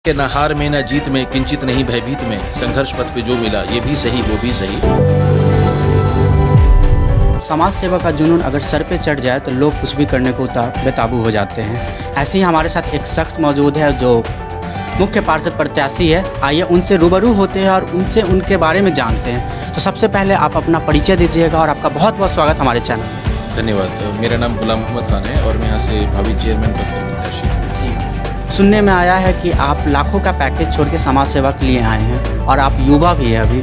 के न हार में न जीत में किंचित नहीं भयभीत में, संघर्ष पथ पे जो मिला ये भी सही वो भी सही। समाज सेवा का जुनून अगर सर पे चढ़ जाए तो लोग कुछ भी करने को बेकाबू हो जाते हैं। ऐसे ही हमारे साथ एक शख्स मौजूद है जो मुख्य पार्षद प्रत्याशी है। आइए उनसे रूबरू होते हैं और उनसे उनके बारे में जानते हैं। तो सबसे पहले आप अपना परिचय दीजिएगा और आपका बहुत बहुत स्वागत हमारे चैनल में। धन्यवाद। मेरा नाम गुलाम मोहम्मद खान है और मैं यहाँ से भावी चेयरमैन पद पर प्रत्याशी हूँ। सुनने में आया है कि आप लाखों का पैकेज छोड़ के समाज सेवा के लिए आए हैं और आप युवा भी है अभी।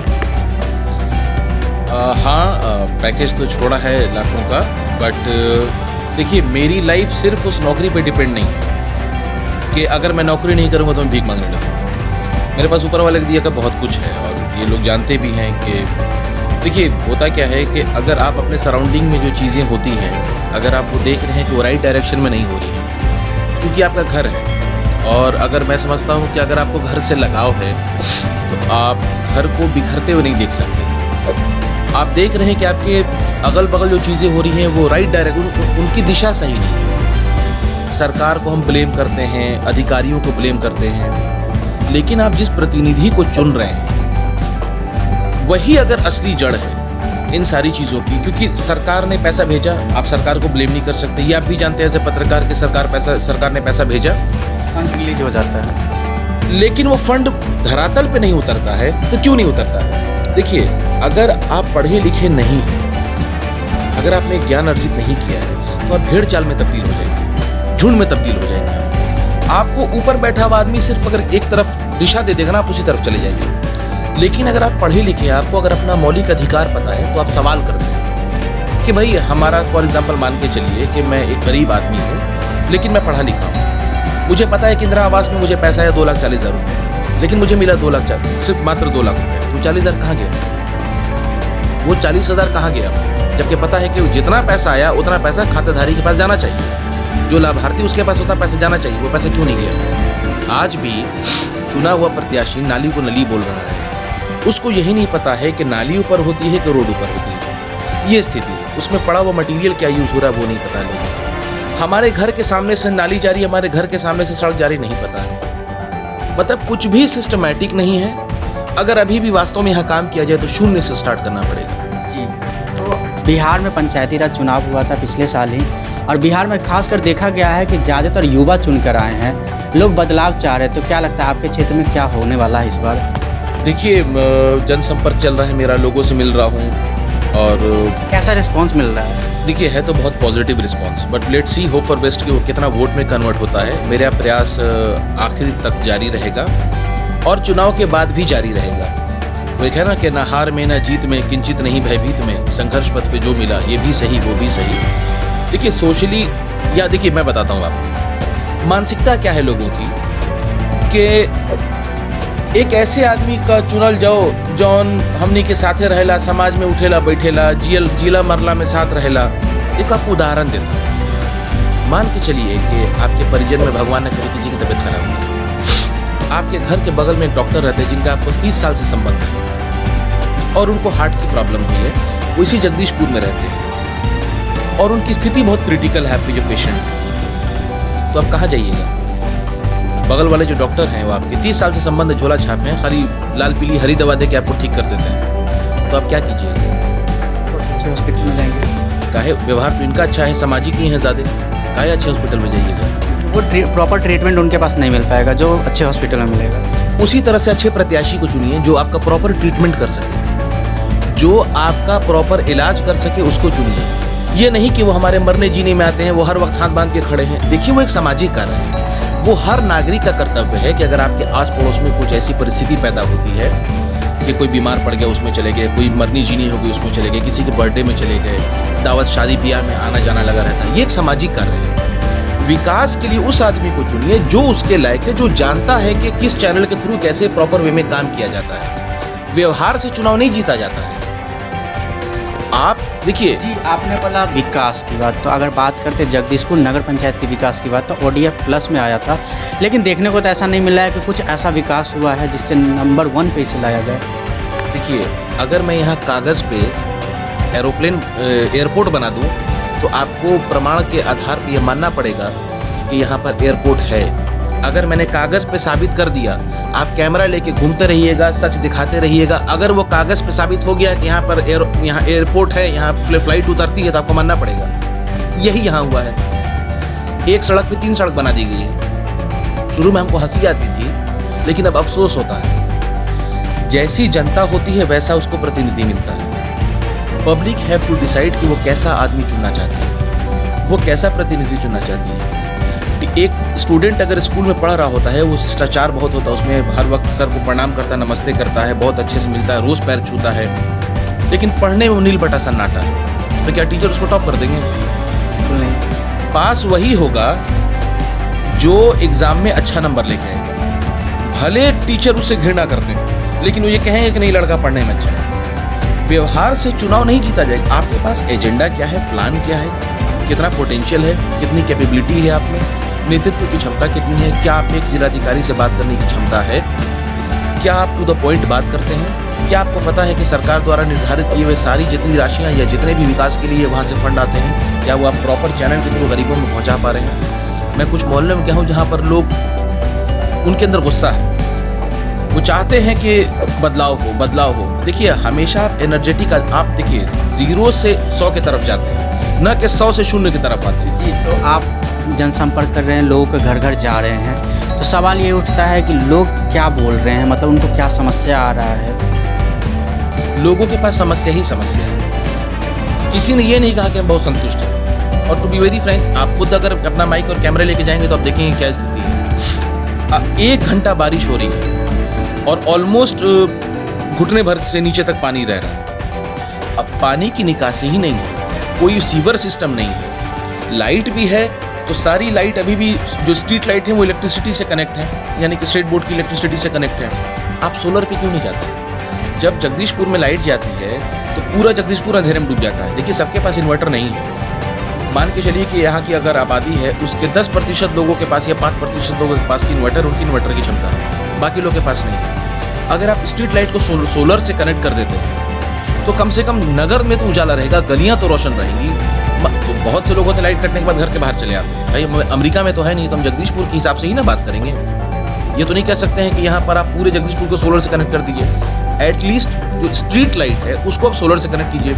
हाँ, पैकेज तो छोड़ा है लाखों का, बट देखिए मेरी लाइफ सिर्फ उस नौकरी पे डिपेंड नहीं है कि अगर मैं नौकरी नहीं करूँगा तो मैं भीख मांगने लगूँगा। मेरे पास ऊपर वाले दिया का बहुत कुछ है और ये लोग जानते भी हैं कि देखिए होता क्या है कि अगर आप अपने सराउंडिंग में जो चीज़ें होती हैं, अगर आप वो देख रहे हैं कि वो राइट डायरेक्शन में नहीं हो रही है, क्योंकि आपका घर है। और अगर मैं समझता हूँ कि अगर आपको घर से लगाव है तो आप घर को बिखरते हुए नहीं देख सकते। आप देख रहे हैं कि आपके अगल बगल जो चीज़ें हो रही हैं वो राइट डायरेक्शन, उनकी दिशा सही नहीं है। सरकार को हम ब्लेम करते हैं, अधिकारियों को ब्लेम करते हैं, लेकिन आप जिस प्रतिनिधि को चुन रहे हैं वही अगर असली जड़ है इन सारी चीज़ों की। क्योंकि सरकार ने पैसा भेजा, आप सरकार को ब्लेम नहीं कर सकते। ये आप भी जानते हैं एज ए पत्रकार कि सरकार ने पैसा भेजा, फंड रिलीज हो जाता है, लेकिन वो फंड धरातल पे नहीं उतरता है। तो क्यों नहीं उतरता है? देखिए, अगर आप पढ़े लिखे नहीं हैं, अगर आपने ज्ञान अर्जित नहीं किया है तो आप भेड़ चाल में तब्दील हो जाएंगे, झुंड में तब्दील हो जाएंगे। आपको ऊपर बैठा हुआ आदमी सिर्फ अगर एक तरफ दिशा दे देगा ना, आप उसी तरफ चले जाएंगे। लेकिन अगर आप पढ़े लिखे, आपको अगर अपना मौलिक अधिकार पता है तो आप सवाल करते हैं कि भाई हमारा फॉर एग्जाम्पल मान के चलिए कि मैं एक गरीब आदमी हूँ लेकिन मैं पढ़ा लिखा हूँ। मुझे पता है कि इंदिरा आवास में मुझे पैसा है 2,40,000 रुपये, लेकिन मुझे मिला 2 लाख, सिर्फ मात्र 2 लाख रुपये। तो 40,000 कहाँ गया? वो 40,000 कहाँ गया? जबकि पता है कि जितना पैसा आया उतना पैसा खाताधारी के पास जाना चाहिए, जो लाभार्थी उसके पास उतना पैसा जाना चाहिए। वो पैसा क्यों नहीं गया? आज भी चुना हुआ प्रत्याशी नाली को नली बोल रहा है, उसको यही नहीं पता है कि नाली ऊपर होती है कि रोड ऊपर होती है। ये स्थिति है। उसमें पड़ा हुआ मटेरियल क्या यूज़ हो रहा है वो नहीं पता है। हमारे घर के सामने से नाली जारी, हमारे घर के सामने से सड़क जारी, नहीं पता है। मतलब कुछ भी सिस्टमैटिक नहीं है। अगर अभी भी वास्तव में यहाँ काम किया जाए तो शून्य से स्टार्ट करना पड़ेगा। जी। तो बिहार में पंचायती राज चुनाव हुआ था पिछले साल ही, और बिहार में खासकर देखा गया है कि ज़्यादातर युवा चुनकर आए हैं, लोग बदलाव चाह रहे हैं। तो क्या लगता है आपके क्षेत्र में क्या होने वाला है इस बार? देखिए, जनसंपर्क चल रहा है मेरा, लोगों से मिल रहा हूँ और कैसा रिस्पांस मिल रहा है? देखिए है तो बहुत positive response, but let's see, hope for best कि वो कितना वोट में कन्वर्ट होता है। मेरा प्रयास आखिर तक जारी रहेगा और चुनाव के बाद भी जारी रहेगा। वो एक है ना कि न हार में न जीत में किंचित नहीं भयभीत में, संघर्ष पथ पे जो मिला ये भी सही वो भी सही। देखिए सोशली, या देखिए मैं बताता हूँ आपको मानसिकता क्या है लोगों की, कि एक ऐसे आदमी का चुनल जाओ जौन हमनी के साथे रहेला, समाज में उठेला बैठेला, जिला मरला में साथ रहेला। एक आपको उदाहरण देता हूँ। मान के चलिए कि आपके परिजन में भगवान ने कभी किसी की तबीयत खराब हुई, आपके घर के बगल में एक डॉक्टर रहते हैं जिनका आपको 30 साल से संबंध है और उनको हार्ट की प्रॉब्लम हुई है, वो इसी जगदीशपुर में रहते हैं और उनकी स्थिति बहुत क्रिटिकल है, आपके जो पेशेंट है। तो आप कहाँ जाइएगा? बगल वाले जो डॉक्टर हैं वो आपके 30 साल से संबंध झोला छापे हैं, खाली लाल पीली हरी दवा दे के आपको ठीक कर देते हैं। तो आप क्या कीजिएगा? अच्छे हॉस्पिटल में जाएंगे। काहे व्यवहार तो इनका अच्छा है, सामाजिक ही है ज़्यादा, काहे अच्छे हॉस्पिटल में जाइएगा? वो प्रॉपर ट्रीटमेंट उनके पास नहीं मिल पाएगा जो अच्छे हॉस्पिटल में मिलेगा। उसी तरह से अच्छे प्रत्याशी को चुनिए जो आपका प्रॉपर ट्रीटमेंट कर सके, जो आपका प्रॉपर इलाज कर सके, उसको चुनिए। ये नहीं कि वो हमारे मरने जीने में आते हैं, वो हर वक्त हाथ बांध के खड़े हैं। देखिए वो एक सामाजिक कार्य है, वो हर नागरिक का कर्तव्य है कि अगर आपके आस पड़ोस में कुछ ऐसी परिस्थिति पैदा होती है कि कोई बीमार पड़ गया उसमें चले गए, कोई मरनी जीनी हो गई उसमें चले गए, किसी के बर्थडे में चले गए, दावत शादी ब्याह में आना जाना लगा रहता है, ये एक सामाजिक कार्य है। विकास के लिए उस आदमी को चुनिए जो उसके लायक है, जो जानता है कि किस चैनल के थ्रू कैसे प्रॉपर वे में काम किया जाता है। व्यवहार से चुनाव नहीं जीता जाता है। आप देखिए जी, आपने बोला विकास की बात, तो अगर बात करते जगदीशपुर नगर पंचायत के विकास की बात, तो ODF प्लस में आया था, लेकिन देखने को तो ऐसा नहीं मिला है कि कुछ ऐसा विकास हुआ है जिससे नंबर 1 पे इसे लाया जाए। देखिए, अगर मैं यहाँ कागज़ पे एयरपोर्ट बना दूँ तो आपको प्रमाण के आधार पर यह मानना पड़ेगा कि यहाँ पर एयरपोर्ट है। अगर मैंने कागज पे साबित कर दिया, आप कैमरा लेके घूमते रहिएगा, सच दिखाते रहिएगा। अगर वो कागज पे साबित हो गया कि यहाँ पर यहाँ एयरपोर्ट है, यहाँ फ्लाइट उतरती है, तो आपको मानना पड़ेगा। यही यहाँ हुआ है। एक सड़क पे 3 सड़क बना दी गई है। शुरू में हमको हंसी आती थी, लेकिन अब अफसोस होता है। जैसी जनता होती है वैसा उसको प्रतिनिधि मिलता है। पब्लिक हैव टू डिसाइड कि वो कैसा आदमी चुनना चाहती है, वो कैसा प्रतिनिधि चुनना चाहती है। एक स्टूडेंट अगर स्कूल में पढ़ रहा होता है, वो शिष्टाचार बहुत होता है, उसमें हर वक्त सर को प्रणाम करता है, नमस्ते करता है, बहुत अच्छे से मिलता है, रोज पैर छूता है, लेकिन पढ़ने में वो नील बटा सन्नाटा है, तो क्या टीचर उसको टॉप कर देंगे? नहीं। पास वही होगा जो एग्जाम में अच्छा नंबर लेके आएगा। भले टीचर उससे घृणा करते हैं, लेकिन वो ये कहेंगे कि नहीं, लड़का पढ़ने में अच्छा है। व्यवहार से चुनाव नहीं जीता जाएगा। आपके पास एजेंडा क्या है, प्लान क्या है, कितना पोटेंशियल है, कितनी कैपेबिलिटी है आप में, नेतृत्व की क्षमता कितनी है, क्या आप में एक जिलाधिकारी से बात करने की क्षमता है, क्या आप टू द पॉइंट बात करते हैं, क्या आपको पता है कि सरकार द्वारा निर्धारित किए हुए सारी जितनी राशियां या जितने भी विकास के लिए वहाँ से फंड आते हैं, क्या वो आप प्रॉपर चैनल के थ्रू गरीबों में पहुँचा पा रहे हैं। मैं कुछ मोहल्ले में गया हूँ जहाँ पर लोग, उनके अंदर गुस्सा है, वो चाहते हैं कि बदलाव हो। देखिए, हमेशा आप एनर्जेटिक, आप देखिए 0 से 100 की तरफ जाते हैं, न कि 100 से 0 की तरफ आते हैं। जी, तो आप जनसंपर्क कर रहे हैं, लोगों के घर घर जा रहे हैं, तो सवाल ये उठता है कि लोग क्या बोल रहे हैं, मतलब उनको क्या समस्या आ रहा है? लोगों के पास समस्या ही समस्या है। किसी ने ये नहीं कहा कि हम बहुत संतुष्ट हैं। और टू बी वेरी फ्रैंक, आप खुद अगर अपना माइक और कैमरे लेके जाएंगे तो आप देखेंगे क्या स्थिति है। 1 घंटा बारिश हो रही है और ऑलमोस्ट घुटने भर से नीचे तक पानी रह रहा है। अब पानी की निकासी ही नहीं है, कोई सीवर सिस्टम नहीं है, लाइट भी है तो सारी लाइट अभी भी जो स्ट्रीट लाइट है वो इलेक्ट्रिसिटी से कनेक्ट है, यानी कि स्टेट बोर्ड की इलेक्ट्रिसिटी से कनेक्ट है। आप सोलर पे क्यों नहीं जाते? जब जगदीशपुर में लाइट जाती है तो पूरा जगदीशपुर अंधेरे में डूब जाता है। देखिए, सबके पास इन्वर्टर नहीं है। मान के चलिए कि यहाँ की अगर आबादी है, उसके 10% लोगों के पास या 5% लोगों के पास की इन्वर्टर, उनकी इन्वर्टर की क्षमता है, बाकी लोगों के पास नहीं है। अगर आप स्ट्रीट लाइट को सोलर से कनेक्ट कर देते हैं तो कम से कम नगर में तो उजाला रहेगा, गलियां तो रोशन रहेंगी। तो बहुत से लोग होते लाइट कटने के बाद घर के बाहर चले आते हैं। भाई, अमेरिका में तो है नहीं, तो हम जगदीशपुर के हिसाब से ही ना बात करेंगे। ये तो नहीं कह सकते हैं कि यहाँ पर आप पूरे जगदीशपुर को सोलर से कनेक्ट कर दीजिए। एटलीस्ट जो स्ट्रीट लाइट है उसको आप सोलर से कनेक्ट कीजिए।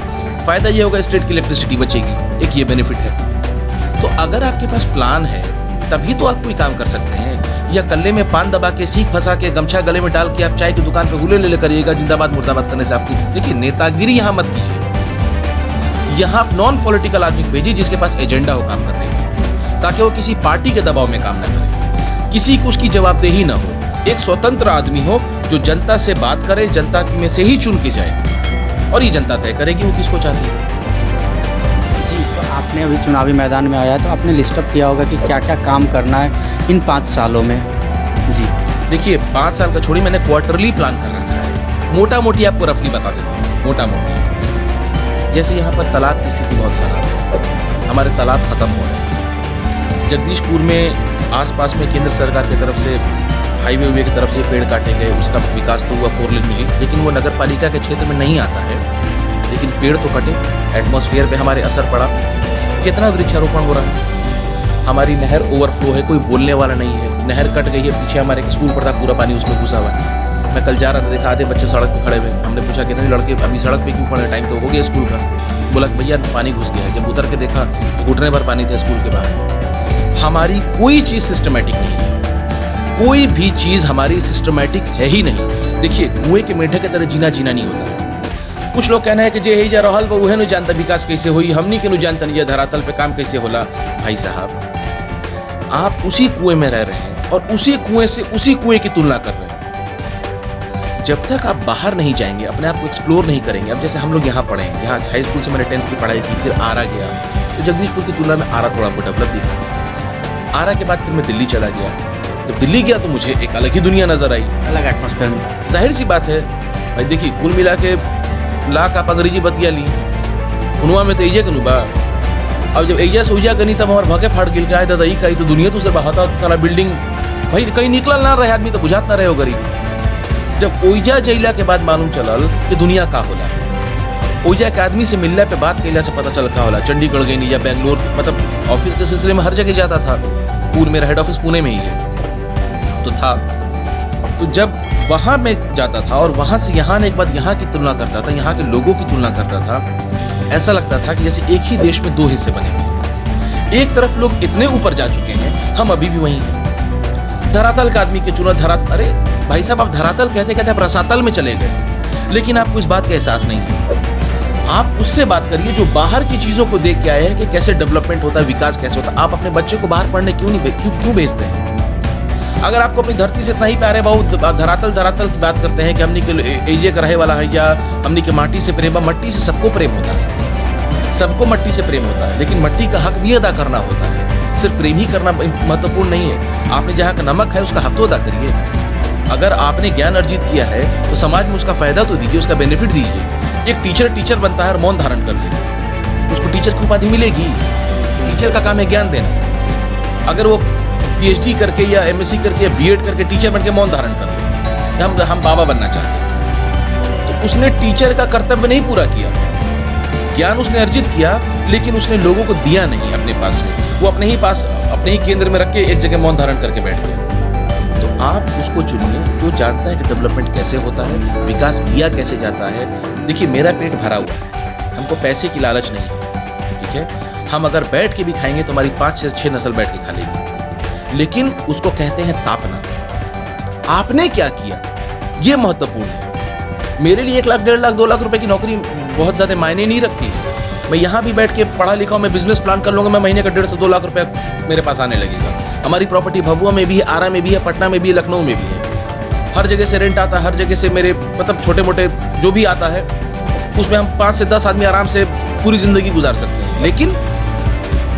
फायदा ये होगा, स्टेट की इलेक्ट्रिसिटी बचेगी, एक ये बेनिफिट है। तो अगर आपके पास प्लान है तभी तो आप कोई काम कर सकते हैं। या कल्ले में पान दबा के, सीख फंसा के, गमछा गले में डाल के आप चाय की दुकान पे हुले ले करिएगा, जिंदाबाद मुर्दाबाद करने से आपकी, देखिए, नेतागिरी यहाँ मत कीजिए। यहाँ आप नॉन पॉलिटिकल आदमी को भेजिए जिसके पास एजेंडा हो काम करने का, ताकि वो किसी पार्टी के दबाव में काम न करे, किसी को उसकी जवाबदेही ना हो। एक स्वतंत्र आदमी हो जो जनता से बात करे, जनता में से ही चुन के जाए, और ये जनता तय करेगी वो किसको चाहती है। जी, तो आपने अभी चुनावी मैदान में आया तो आपने लिस्टअप किया होगा कि क्या क्या काम करना है इन 5 सालों में। जी, देखिए, 5 साल का छोड़ी, मैंने क्वार्टरली प्लान कर रखा है। मोटा मोटी आपको रफली बता देता हूँ, मोटा मोटी। जैसे यहाँ पर तालाब की स्थिति बहुत खराब है, हमारे तालाब खत्म हो रहे हैं। जगदीशपुर में आसपास में केंद्र सरकार की तरफ से हाईवे की तरफ से पेड़ काटे गए, उसका विकास तो हुआ, 4 लेन मिली, लेकिन वो नगर पालिका के क्षेत्र में नहीं आता है। लेकिन पेड़ तो कटे, एटमॉस्फेयर पे हमारे असर पड़ा। कितना वृक्षारोपण हो रहा है। हमारी नहर ओवरफ्लो है, कोई बोलने वाला नहीं है। नहर कट गई है, पीछे हमारे एक स्कूल पर था, पूरा पानी उसमें घुसा हुआ है। मैं कल जा रहा था, देखा आधे बच्चे सड़क पे खड़े हुए। हमने पूछा कितने लड़के अभी सड़क पे क्यों खड़े, टाइम तो हो गया स्कूल का। बोला भैया पानी घुस गया है। जब उतर के देखा घुटने भर पानी था स्कूल के बाहर। हमारी कोई चीज़ सिस्टमेटिक नहीं है, कोई भी चीज़ हमारी सिस्टमेटिक है ही नहीं। देखिए, कुएं के मेढक की तरह जीना नहीं होता। कुछ लोग कहना है कि जे ही जा रहल वह नहीं जानता विकास कैसे हुई, हमनी के नहीं जानता नहीं धरातल पे काम कैसे होला। भाई साहब, आप उसी कुएं में रह रहे हैं और उसी कुएं से उसी कुएं की तुलना कर रहे हैं। जब तक आप बाहर नहीं जाएंगे, अपने आप को एक्सप्लोर नहीं करेंगे। अब जैसे हम लोग यहाँ पढ़े हैं, यहाँ हाई स्कूल से मैंने 10th की पढ़ाई की, फिर आरा गया, तो जगदीशपुर की तुलना में आरा थोड़ा बहुत डेवलप दिखा। आरा के बाद फिर मैं दिल्ली चला गया। जब दिल्ली गया तो मुझे एक अलग ही दुनिया नजर आई, अलग एटमॉस्फेयर में। जाहिर सी बात है भाई, देखिए कुल मिला के लाख आप अंग्रेजी बतिया ली, उनवा में तो एजे के नुबा। अब जब एजा से उजा गनी तब हमारे भगे फाड़ गिल के आए दादा का तो दुनिया तो से बहाता सारा बिल्डिंग, भाई कहीं निकल ना रहे आदमी तो बुझात ना रहे हो गरीब। जब ओइजा जैला के बाद मालूम चलल कि दुनिया का होला। ओइजा के आदमी से मिलने पे बात कैला से पता चल का होला। चंडीगढ़ गई या बेंगलोर, मतलब ऑफिस के सिलसिले में हर जगह जाता था। पूरे मेरा हेड ऑफिस पुणे में ही है, तो था। तो जब वहाँ मैं जाता था और वहाँ से यहाँ आने के बाद यहाँ की तुलना करता था, यहाँ के लोगों की तुलना करता था, ऐसा लगता था कि जैसे एक ही देश में दो हिस्से बने हुए। एक तरफ लोग इतने ऊपर जा चुके हैं, हम अभी भी वहीं हैं। धरातल का आदमी के चुना अरे भाई साहब, आप धरातल कहते कहते आप रसातल में चले गए, लेकिन आपको इस बात का एहसास नहीं है। आप उससे बात करिए जो बाहर की चीज़ों को देख के आए हैं कि कैसे डेवलपमेंट होता है, विकास कैसे होता है। आप अपने बच्चे को बाहर पढ़ने क्यों भेजते हैं? अगर आपको अपनी धरती से इतना ही प्यार है, बहुत धरातल की बात करते हैं कि हमने के एजे का रहे वाला है या हमने के माटी से प्रेम। मट्टी से सबको प्रेम होता है, सबको मट्टी से प्रेम होता है, लेकिन मट्टी का हक भी अदा करना होता है। सिर्फ प्रेम ही करना महत्वपूर्ण नहीं है। आपने जहाँ का नमक है उसका हक तो अदा करिए। अगर आपने ज्ञान अर्जित किया है तो समाज में उसका फायदा तो दीजिए, उसका बेनिफिट दीजिए। एक टीचर बनता है और मौन धारण कर ले, उसको टीचर की उपाधि मिलेगी। टीचर का काम है ज्ञान देना। अगर वो पीएचडी करके या एमएससी करके या बीएड करके टीचर बनके मौन धारण कर ले, हम बाबा बनना चाहते हैं, तो उसने टीचर का कर्तव्य नहीं पूरा किया। ज्ञान उसने अर्जित किया, लेकिन उसने लोगों को दिया नहीं अपने पास से। वो अपने ही केंद्र में रख के एक जगह मौन धारण करके बैठ गया। तो आप उसको चुनिए जो जानता है कि डेवलपमेंट कैसे होता है, विकास किया कैसे जाता है। देखिए, मेरा पेट भरा हुआ है, हमको पैसे की लालच नहीं है, ठीक है। हम अगर बैठ के भी खाएंगे तो हमारी 5 से 6 नस्ल बैठ के खा लेंगे, लेकिन उसको कहते हैं तापना। आपने क्या किया, ये महत्वपूर्ण है। मेरे लिए 1 लाख, 1.5 लाख, 2 लाख रुपए की नौकरी बहुत ज्यादा मायने नहीं रखती है। मैं यहाँ भी बैठ के पढ़ा लिखा हूँ, मैं बिजनेस प्लान कर लूँगा, मैं महीने का 1.5 से 2 लाख रुपया मेरे पास आने लगेगा। हमारी प्रॉपर्टी भभुआ में भी है, आरा में भी है, पटना में भी है, लखनऊ में भी है। हर जगह से रेंट आता है, हर जगह से मेरे मतलब छोटे मोटे जो भी आता है उसमें हम 5 से 10 आदमी आराम से पूरी जिंदगी गुजार सकते हैं। लेकिन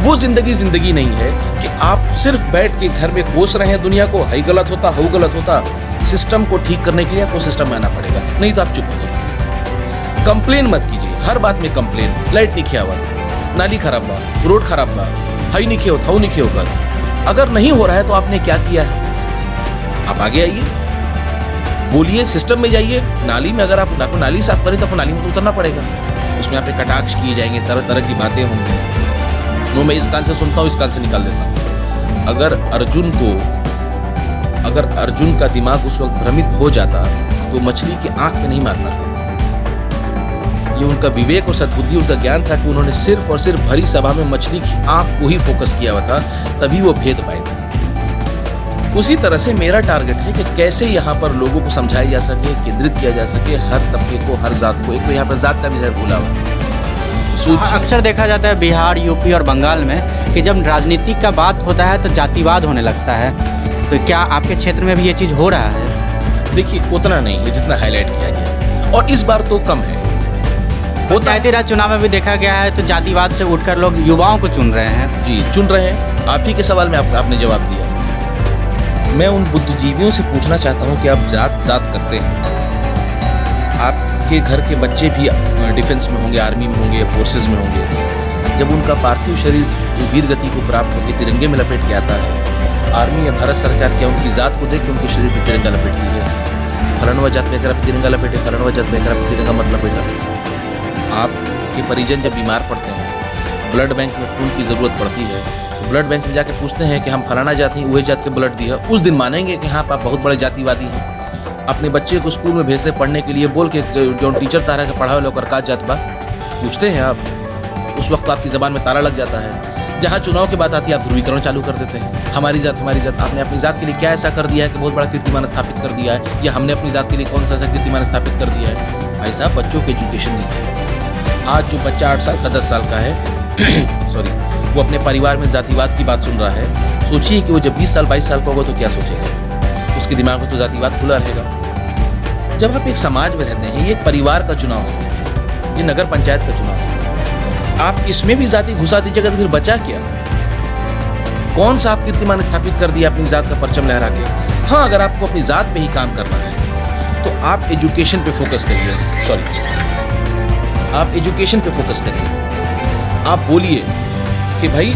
वो जिंदगी नहीं है कि आप सिर्फ बैठ के घर में कोस रहे हैं दुनिया को, हाई गलत होता, हाउ गलत होता। सिस्टम को ठीक करने के लिए आपको सिस्टम में आना पड़ेगा, नहीं तो आप चुप हो जाओ। कंप्लेन मत कीजिए, हर बात में कंप्लेन। लाइट नहीं खिया हुआ, नाली खराब बा, रोड खराब बा, हाई नहीं खियो, थाऊ नहीं खियो कर। अगर नहीं हो रहा है तो आपने क्या किया है? आप आगे आइए, बोलिए, सिस्टम में जाइए। नाली में अगर आप नाली साफ करें तो आपको नाली में तो उतरना पड़ेगा। उसमें आपके कटाक्ष किए जाएंगे, तरह तरह की बातें होंगी। वो मैं इस कान से सुनता हूँ, इस कान से निकाल देता हूँ। अगर अर्जुन का दिमाग उस वक्त भ्रमित हो जाता तो मछली की आंख में नहीं मार पाता। ये उनका विवेक और सद्बुद्धि, उनका ज्ञान था कि उन्होंने सिर्फ और सिर्फ भरी सभा में मछली की आंख को ही फोकस किया हुआ था, तभी वो भेद पाए थे। उसी तरह से मेरा टारगेट है कि कैसे यहाँ पर लोगों को समझाया जा सके, केंद्रित किया जा सके, हर तबके को, हर जात को। एक तो यहाँ पर जात का भी जहर भूला हुआ। अक्सर देखा जाता है बिहार, यूपी और बंगाल में कि जब राजनीति का बात होता है तो जातिवाद होने लगता है। तो क्या आपके क्षेत्र में भी ये चीज़ हो रहा है? देखिए, उतना नहीं है जितना हाईलाइट किया गया है, और इस बार तो कम है। पंचायती राज चुनाव में भी देखा गया है तो जातिवाद से उठकर लोग युवाओं को चुन रहे हैं। जी, चुन रहे हैं। आप ही के सवाल में आपने जवाब दिया। मैं उन बुद्धिजीवियों से पूछना चाहता हूं कि आप जात करते हैं, आपके घर के बच्चे भी डिफेंस में होंगे, आर्मी में होंगे, फोर्सेज में होंगे। जब उनका पार्थिव शरीर वीर गति को प्राप्त होकर तिरंगे में लपेट के आता है, आर्मी या भारत सरकार क्या उनकी जात को देख के उनके शरीर पर तिरंगा लपेटती है? फलानवा जात में अगर आप तिरंगा लपेटे, फलानवा जात में अगर आप तिरंगा मत लपेटा। आपके परिजन जब बीमार पड़ते हैं, ब्लड बैंक में खून की ज़रूरत पड़ती है, तो ब्लड बैंक में जाके पूछते हैं कि हम फलाना जाति हैं, वही जात के ब्लड दिया। उस दिन मानेंगे कि हाँ, आप बहुत बड़े जातिवादी हैं। अपने बच्चे को स्कूल में भेजते पढ़ने के लिए, बोल के जो टीचर तारा के पढ़ावे लोग का जात बा पूछते हैं आप, उस वक्त आपकी ज़बान में ताला लग जाता है। जहाँ चुनाव की बात आती है, आप ध्रुवीकरण चालू कर देते हैं। हमारी जात, हमारी जात। आपने अपनी जात के लिए क्या ऐसा कर दिया है कि बहुत बड़ा कीर्तिमान स्थापित कर दिया है, या हमने अपनी जात के लिए कौन सा ऐसा कीर्तिमान स्थापित कर दिया है? भाई साहब, बच्चों को एजुकेशन दीजिए। आज जो बच्चा 8 साल का, 10 साल का है सॉरी, वो अपने परिवार में जातिवाद की बात सुन रहा है। सोचिए कि वो जब 20 साल 22 साल का होगा तो क्या सोचेगा? उसके दिमाग में तो जातिवाद खुला रहेगा। जब आप एक समाज में रहते हैं, ये एक परिवार का चुनाव है, ये नगर पंचायत का चुनाव है, आप इसमें भी जाति घुसा दीजिएगा तो फिर बचा क्या? कौन सा आप कीर्तिमान स्थापित कर दिया अपनी जात का परचम लहरा के? हाँ, अगर आपको अपनी जात पे ही काम करना है तो आप एजुकेशन पे फोकस करिए। आप एजुकेशन पे फोकस करिए। आप बोलिए कि भाई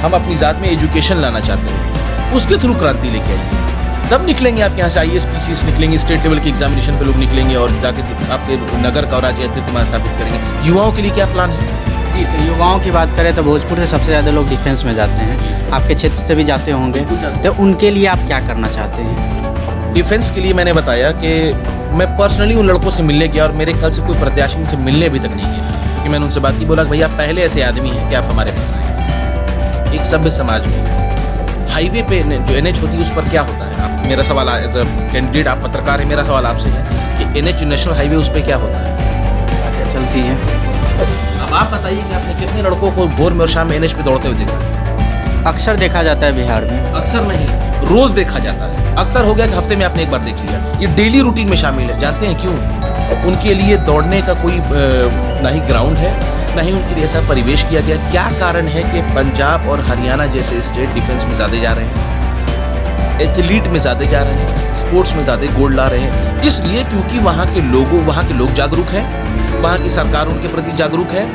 हम अपनी जात में एजुकेशन लाना चाहते हैं, उसके थ्रू क्रांति लेके आइए। तब निकलेंगे आपके यहाँ से IAS PCS निकलेंगे, स्टेट लेवल के एग्जामिनेशन पे लोग निकलेंगे और जाके आपके नगर का और राज्य कीर्तिमान स्थापित करेंगे। युवाओं के लिए क्या प्लान है? जी, तो युवाओं की बात करें तो भोजपुर से सबसे ज़्यादा लोग डिफेंस में जाते हैं, आपके क्षेत्र से भी जाते होंगे, तो उनके लिए आप क्या करना चाहते हैं? डिफेंस के लिए मैंने बताया कि मैं पर्सनली उन लड़कों से मिलने गया और मेरे ख्याल से कोई प्रत्याशी उनसे मिलने अभी तक नहीं गया कि मैंने उनसे बात की, बोला कि भैया पहले ऐसे आदमी हैं कि आप हमारे पास आए। एक सभ्य समाज में हाईवे पे जो NH होती है उस पर क्या होता है? आप मेरा सवाल एज अ कैंडिडेट, आप पत्रकार है, मेरा सवाल आपसे है कि NH नेशनल हाईवे उस पर क्या होता है? चलती हैं। अब आप बताइए कि आपने कितने लड़कों को भोर में और शाम में NH पे दौड़ते हुए देखा? अक्सर देखा जाता है बिहार में। अक्सर नहीं, रोज देखा जाता है। अक्सर हो गया कि हफ्ते में आपने एक बार देख लिया, ये डेली रूटीन में शामिल है। जानते हैं क्यों? उनके लिए दौड़ने का कोई ना ही ग्राउंड है, ना ही उनके लिए ऐसा परिवेश किया गया। क्या कारण है कि पंजाब और हरियाणा जैसे स्टेट डिफेंस में ज़्यादा जा रहे हैं, एथलीट में ज़्यादा जा रहे हैं, स्पोर्ट्स में ज़्यादा गोल्ड ला रहे हैं? इसलिए क्योंकि वहाँ के लोग जागरूक हैं, वहाँ की सरकार उनके प्रति जागरूक है।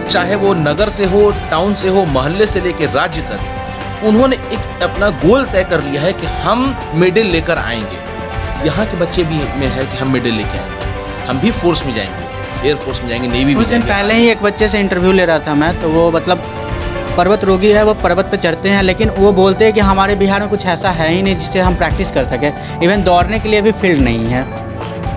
चाहे वो नगर से हो, टाउन से हो, मोहल्ले से लेकर राज्य तक, उन्होंने एक अपना गोल तय कर लिया है कि हम मेडल लेकर आएंगे। यहाँ के बच्चे भी में है कि हम मेडल लेके आएंगे, हम भी फोर्स में जाएंगे, एयरफोर्स में जाएंगे, नेवी में कुछ दिन जाएंगे। पहले ही एक बच्चे से इंटरव्यू ले रहा था मैं, तो वो मतलब पर्वत रोगी है, वो पर्वत पे चढ़ते हैं, लेकिन वो बोलते हैं कि हमारे बिहार में कुछ ऐसा है ही नहीं जिससे हम प्रैक्टिस कर सकें। इवन दौड़ने के लिए भी फील्ड नहीं है।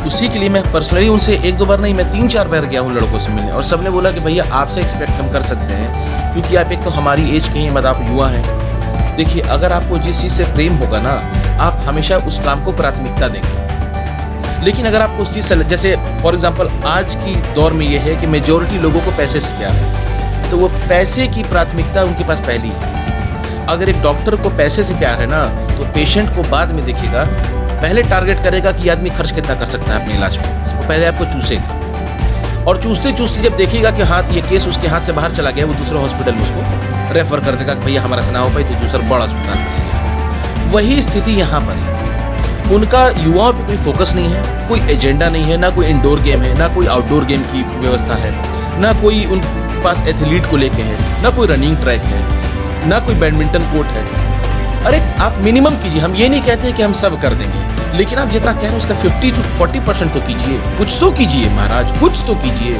उसी के लिए मैं पर्सनली उनसे एक दो बार नहीं, मैं 3-4 बार गया हूँ लड़कों से मिलने, और सबने बोला कि भैया आपसे एक्सपेक्ट हम कर सकते हैं क्योंकि आप एक तो हमारी एज के हैं, मतलब आप युवा हैं। देखिए, अगर आपको जिस चीज़ से प्रेम होगा ना, आप हमेशा उस काम को प्राथमिकता देंगे। लेकिन अगर आपको उस चीज़ से, जैसे फॉर एग्जांपल आज की दौर में ये है कि मेजॉरिटी लोगों को पैसे से प्यार है, तो वो पैसे की प्राथमिकता उनके पास पहली है। अगर एक डॉक्टर को पैसे से प्यार है ना, तो पेशेंट को बाद में देखेगा, पहले टारगेट करेगा कि आदमी खर्च कितना कर सकता है अपने इलाज में, वो पहले आपको चूसेगा। और चूसते चूसते जब देखेगा कि हाँ ये केस उसके हाथ से बाहर चला गया, वो दूसरे हॉस्पिटल में उसको रेफर कर देगा कि भैया हमारा से ना हो पाई तो दूसरा बड़ा अस्पताल में ले जाएगा। वही स्थिति यहाँ पर है। उनका युवाओं पे कोई फोकस नहीं है, कोई एजेंडा नहीं है, ना कोई इंडोर गेम है, ना कोई आउटडोर गेम की व्यवस्था है, ना कोई उन पास एथलीट को लेके है, ना कोई रनिंग ट्रैक है, ना कोई बैडमिंटन कोर्ट है। अरे आप मिनिमम कीजिए, हम ये नहीं कहते कि हम सब कर देंगे, लेकिन आप जितना कह रहे हैं उसका 50 to 40% तो कीजिए, कुछ तो कीजिए महाराज, कुछ तो कीजिए।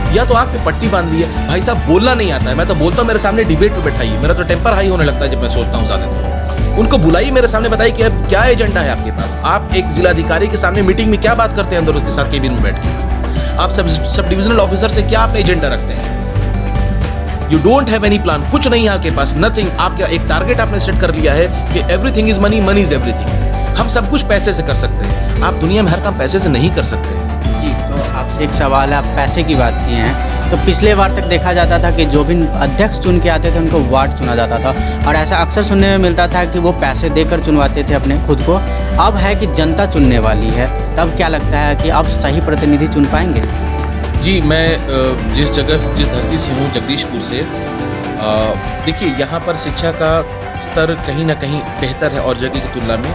या तो आँख पे पट्टी बांध ली है, भाई साहब बोलना नहीं आता है, मैं तो बोलता हूँ मेरे सामने डिबेट पे बैठाइए, मेरा तो टेम्पर हाई होने लगता है जब मैं सोचता हूँ ज़्यादा। उनको बुलाइए, मेरे सामने बताइए कि अब क्या एजेंडा है आपके पास। आप एक जिलाधिकारी के सामने मीटिंग में क्या बात करते हैं अंदर उसके साथ केबिन में बैठ के? आप सब डिविजनल ऑफिसर से क्या अपने एजेंडा रखते हैं? You don't have any plan, कुछ नहीं है आपके पास, नथिंग। आपका एक टारगेट आपने सेट कर लिया है कि everything is money, money is everything. हम सब कुछ पैसे से कर सकते हैं, आप दुनिया में हर काम पैसे से नहीं कर सकते हैं। जी, तो आपसे एक सवाल है, आप पैसे की बात किए हैं, तो पिछले बार तक देखा जाता था कि जो भी अध्यक्ष चुन के आते थे उनको वार्ड चुना जाता था, और ऐसा अक्सर सुनने में मिलता था कि वो पैसे देकर चुनवाते थे अपने खुद को। अब है कि जनता चुनने वाली है, तब क्या लगता है कि अब सही प्रतिनिधि चुन पाएंगे? जी, मैं जिस धरती से हूँ, जगदीशपुर से, देखिए यहाँ पर शिक्षा का स्तर कहीं ना कहीं बेहतर है और जगह की तुलना में,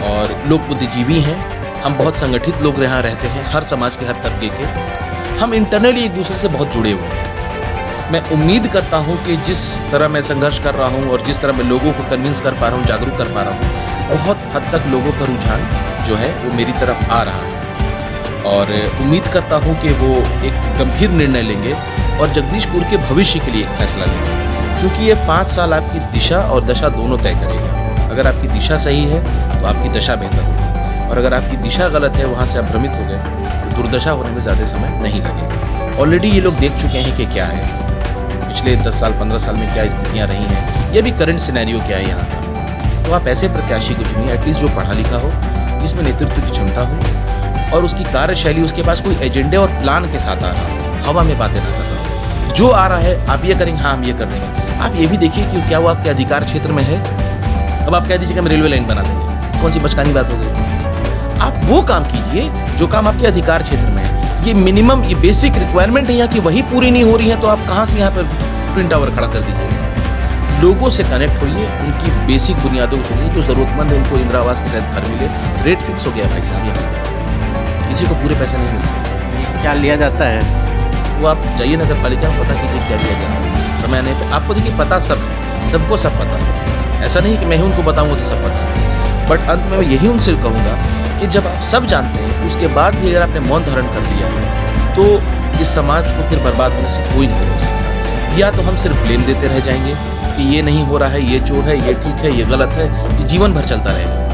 और लोग बुद्धिजीवी हैं, हम बहुत संगठित लोग यहाँ रहते हैं, हर समाज के हर तबके के। हम इंटरनली एक दूसरे से बहुत जुड़े हुए हैं। मैं उम्मीद करता हूँ कि जिस तरह मैं संघर्ष कर रहा हूँ और जिस तरह मैं लोगों को कन्विंस कर पा रहा हूँ, जागरूक कर पा रहा हूँ, बहुत हद तक लोगों का रुझान जो है वो मेरी तरफ आ रहा है, और उम्मीद करता हूँ कि वो एक गंभीर निर्णय लेंगे और जगदीशपुर के भविष्य के लिए एक फैसला लेंगे, क्योंकि ये 5 साल आपकी दिशा और दशा दोनों तय करेगा। अगर आपकी दिशा सही है तो आपकी दशा बेहतर होगी, और अगर आपकी दिशा गलत है, वहाँ से आप भ्रमित हो गए, तो दुर्दशा होने में ज़्यादा समय नहीं लगेगा। ऑलरेडी ये लोग देख चुके हैं कि क्या है, पिछले 10 साल 15 साल में क्या स्थितियाँ रही हैं, ये भी करंट सिनेरियो क्या है यहाँ का। तो आप ऐसे प्रत्याशी को चुनिए, एटलीस्ट जो पढ़ा लिखा हो, जिसमें नेतृत्व की क्षमता हो, और उसकी कार्यशैली, उसके पास कोई एजेंडे और प्लान के साथ आ रहा हो, हवा में बातें ना कर रहा हो। जो आ रहा है आप ये करेंगे, हाँ हम ये कर देंगे। आप ये भी देखिए कि क्या वो आपके अधिकार क्षेत्र में है। अब आप कह दीजिए कि हम रेलवे लाइन बना देंगे, कौन सी बचकानी बात हो गई। आप वो काम कीजिए जो काम आपके अधिकार क्षेत्र में है। ये मिनिमम, ये बेसिक रिक्वायरमेंट है यहाँ की, वही पूरी नहीं हो रही है, तो आप कहाँ से यहाँ पर ट्विन टावर खड़ा कर दीजिएगा। लोगों से कनेक्ट होइए, उनकी बेसिक बुनियादों को सुनिए, जो ज़रूरतमंद है उनको इंदिरा आवास के तहत घर मिले। रेट फिक्स हो गया भाई साहब, यहाँ किसी को पूरे पैसे नहीं मिलते। क्या लिया जाता है? वो आप जाइए नगर पालिका में, पता कीजिए क्या दिया जाता है समय आने पे। आपको देखिए पता सब है, सबको सब पता है, ऐसा नहीं कि मैं ही उनको बताऊंगा तो सब पता है। बट अंत में मैं यही उनसे कहूँगा कि जब आप सब जानते हैं, उसके बाद भी अगर आपने मौन धारण कर लिया है, तो इस समाज को फिर बर्बाद होने से कोई नहीं रोक सकता। या तो हम सिर्फ ब्लेम देते रह जाएंगे कि ये नहीं हो रहा है, ये चोर है, ये ठीक है, ये गलत है, ये जीवन भर चलता रहेगा।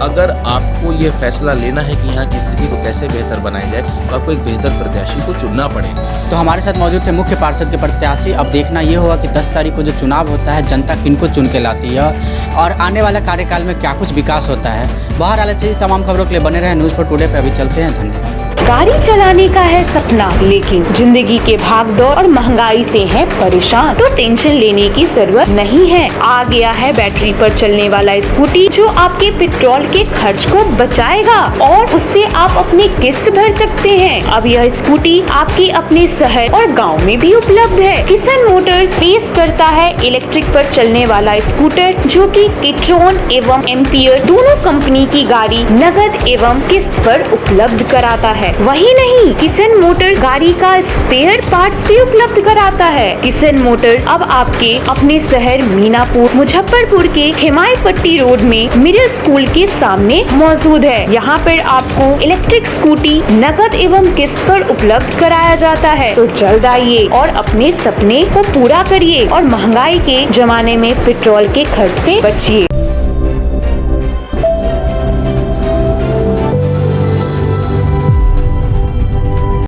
अगर आपको ये फैसला लेना है कि यहाँ की स्थिति को कैसे बेहतर बनाया जाए, तो आपको एक बेहतर प्रत्याशी को चुनना पड़ेगा। तो हमारे साथ मौजूद थे मुख्य पार्षद के प्रत्याशी। अब देखना ये होगा कि 10 तारीख को जो चुनाव होता है, जनता किनको चुन के लाती है और आने वाला कार्यकाल में क्या कुछ विकास होता है। बहरहाल ऐसी तमाम खबरों के लिए बने रहे न्यूज़ फॉर टुडे पे। अभी चलते हैं, धन्यवाद। गाड़ी चलाने का है सपना, लेकिन जिंदगी के भागदौड़ और महंगाई से है परेशान, तो टेंशन लेने की जरूरत नहीं है। आ गया है बैटरी पर चलने वाला स्कूटी, जो आपके पेट्रोल के खर्च को बचाएगा और उससे आप अपनी किस्त भर सकते हैं। अब यह स्कूटी आपके अपने शहर और गांव में भी उपलब्ध है। किसन मोटर्स पेश करता है इलेक्ट्रिक पर चलने वाला स्कूटर, जो कि किट्रॉन एवं एम्पियर दोनों कंपनी की गाड़ी नगद एवं किस्त पर उपलब्ध कराता है। वही नहीं, किसन मोटर्स गाड़ी का स्पेयर पार्ट्स भी उपलब्ध कराता है। किसन मोटर्स अब आपके अपने शहर मीनापुर मुजफ्फरपुर के हिमायतपट्टी रोड में मिडिल स्कूल के सामने मौजूद है। यहाँ पर आपको इलेक्ट्रिक स्कूटी नगद एवं किस्त पर उपलब्ध कराया जाता है। तो जल्द आइए और अपने सपने को पूरा करिए और महंगाई के जमाने में पेट्रोल के खर्च से बचिए।